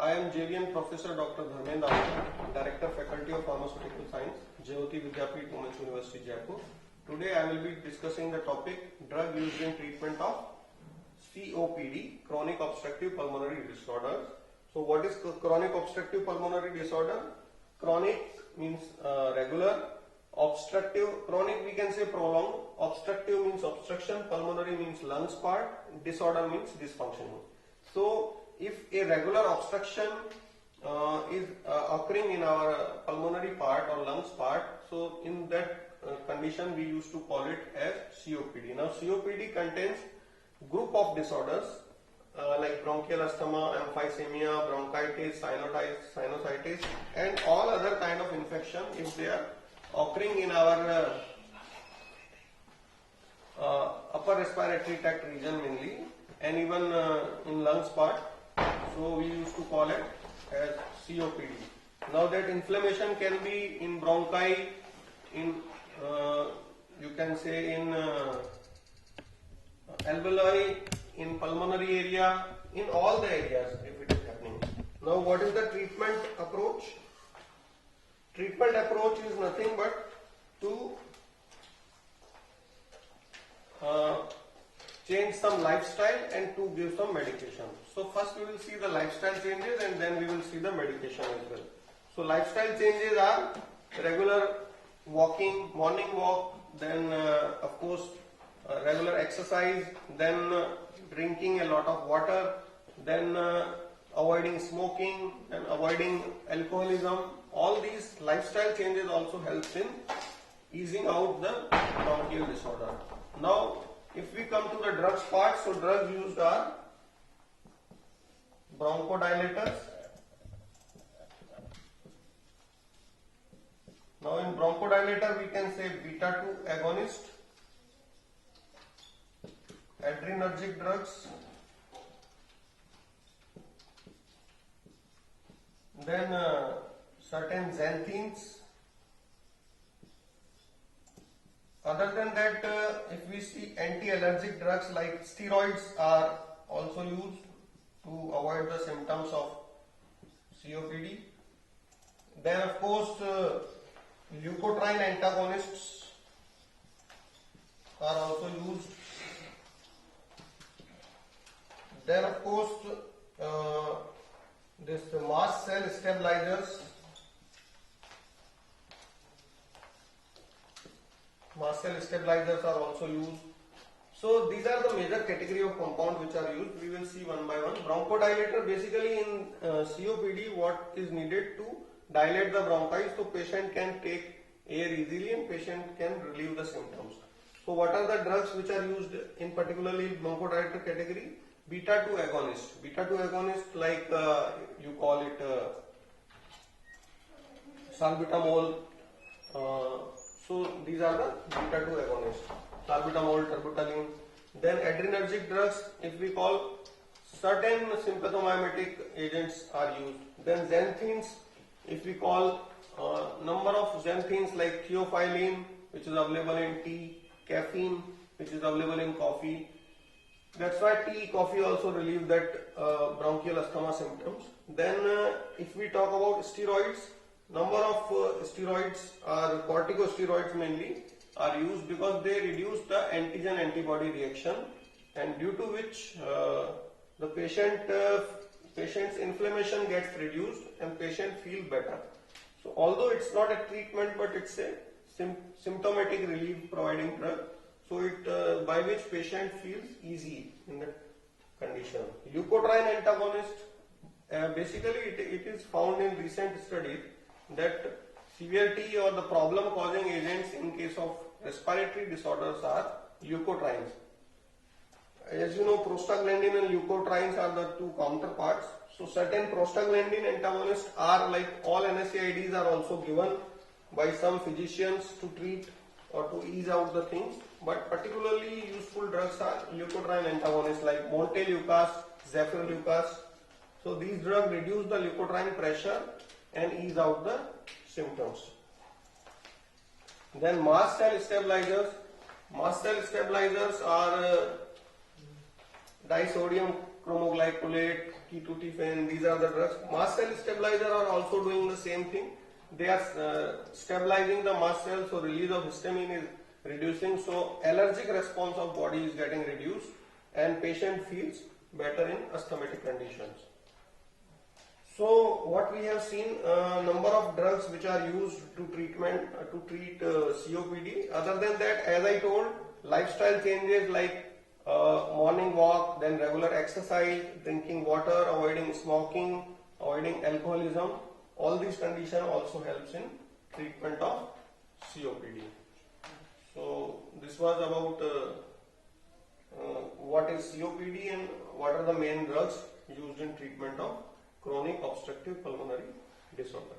I am JVN Professor Dr. Dharmendra Ahuja, Director Faculty of Pharmaceutical Science, Jayoti Vidyapeeth Women's University, Jaipur. Today I will be discussing the topic drug used in treatment of COPD, chronic obstructive pulmonary disorders. So what is chronic obstructive pulmonary disorder? Chronic means regular, obstructive, chronic we can say prolonged, obstructive means obstruction, pulmonary means lungs part, disorder means dysfunction. So if a regular obstruction is occurring in our pulmonary part or lungs part, so in that condition we used to call it as COPD. Now COPD contains group of disorders like bronchial asthma, emphysema, bronchitis, sinusitis and all other kind of infection if they are occurring in our upper respiratory tract region mainly and even in lungs part. So we used to call it as COPD. Now that inflammation can be in bronchi, in you can say in alveoli, in pulmonary area, in all the areas if it is happening. Now what is the treatment approach? Treatment approach is nothing but to change some lifestyle and to give some medication. So first we will see the lifestyle changes and then we will see the medication as well. So lifestyle changes are regular walking, morning walk, then of course regular exercise, then drinking a lot of water, then avoiding smoking and avoiding alcoholism. All these lifestyle changes also helps in easing out the bronchial disorder. Now if we come to the drugs part, so drugs used are bronchodilators. Now in bronchodilator we can say beta 2 agonist, adrenergic drugs, then certain xanthines. Other than that, if we see anti-allergic drugs like steroids are also used to avoid the symptoms of COPD. Then of course leukotriene antagonists are also used. Then of course this mast cell stabilizers. Mast cell stabilizers are also used. So these are the major category of compound which are used. We will see one by one. Bronchodilator, basically in COPD what is needed to dilate the bronchi so patient can take air easily and patient can relieve the symptoms. So what are the drugs which are used in particularly bronchodilator category? Beta 2 agonist. Beta 2 agonist like you call it salbutamol. So these are the beta 2 agonists, salbutamol, terbutaline. Then adrenergic drugs, if we call certain sympathomimetic agents are used. Then xanthines, if we call number of xanthines like theophylline, which is available in tea, caffeine, which is available in coffee. That's why tea, coffee also relieve that bronchial asthma symptoms. Then if we talk about steroids, number of steroids are corticosteroids mainly are used because they reduce the antigen antibody reaction and due to which the patient's inflammation gets reduced and patient feel better. So although it's not a treatment but it's a symptomatic relief providing drug, so it by which patient feels easy in that condition. Leukotriene antagonist, basically it is found in recent studies that severity or the problem causing agents in case of respiratory disorders are leukotrienes. As you know, prostaglandin and leukotrienes are the two counterparts. So certain prostaglandin antagonists are like all NSAIDs are also given by some physicians to treat or to ease out the things, but particularly useful drugs are leukotriene antagonists like montelukast, zafirlukast. So these drugs reduce the leukotriene pressure and ease out the symptoms. Then mast cell stabilizers. Mast cell stabilizers are disodium Chromoglycolate, ketotifen, these are the drugs. Mast cell stabilizer are also doing the same thing. They are stabilizing the mast cell, so release of histamine is reducing, so allergic response of body is getting reduced and patient feels better in asthmatic conditions. So what we have seen, number of drugs which are used to treat COPD. Other than that, as I told, lifestyle changes like morning walk, then regular exercise, drinking water, avoiding smoking, avoiding alcoholism, all these conditions also helps in treatment of COPD. So this was about what is COPD and what are the main drugs used in treatment of chronic obstructive pulmonary disorder.